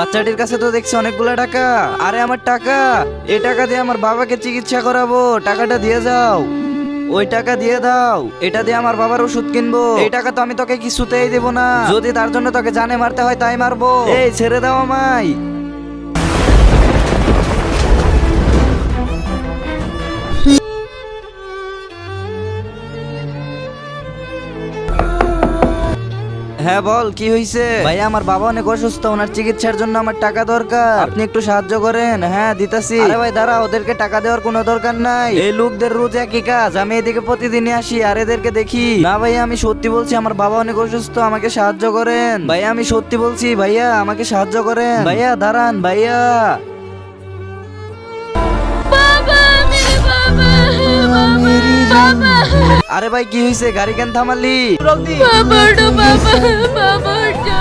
বাচ্চাটির কাছে তো দেখছি অনেকগুলা টাকা। আরে আমার টাকা, এই টাকা দিয়ে আমার বাবাকে চিকিৎসা করাবো, টাকাটা দিয়ে যাও। ওই টাকা দিয়ে দাও, এটা দিয়ে আমার বাবার ওষুধ কিনবো। এই টাকা তো আমি তোকে কিছুতেই দেবো না, যদি তার জন্য তোকে জানে মারতে হয় তাই মারবো। এই ছেড়ে দাও আমায়। হ্যাঁ বল, কি হয়েছে? ভাইয়া আমার বাবা অনেক অসুস্থ, ওনার চিকিৎসার জন্য আমার টাকা দরকার, আপনি একটু সাহায্য করেন। হ্যাঁ দিতাছি। আরে ভাই দাঁড়া, ওদেরকে টাকা দেওয়ার কোনো দরকার নাই, এই লোকদের রোজ একই কাজ, আমি এদিকে প্রতিদিনই আসি আর এদেরকে দেখি না। ভাইয়া আমি সত্যি বলছি, আমার বাবা অনেক অসুস্থ, আমাকে সাহায্য করেন। ভাইয়া আমি সত্যি বলছি, ভাইয়া আমাকে সাহায্য করেন। ভাইয়া দাঁড়ান ভাইয়া। আরে ভাই কি হয়েছে, গাড়ি কেন থামালি? বাবা, বাবা, বাবা।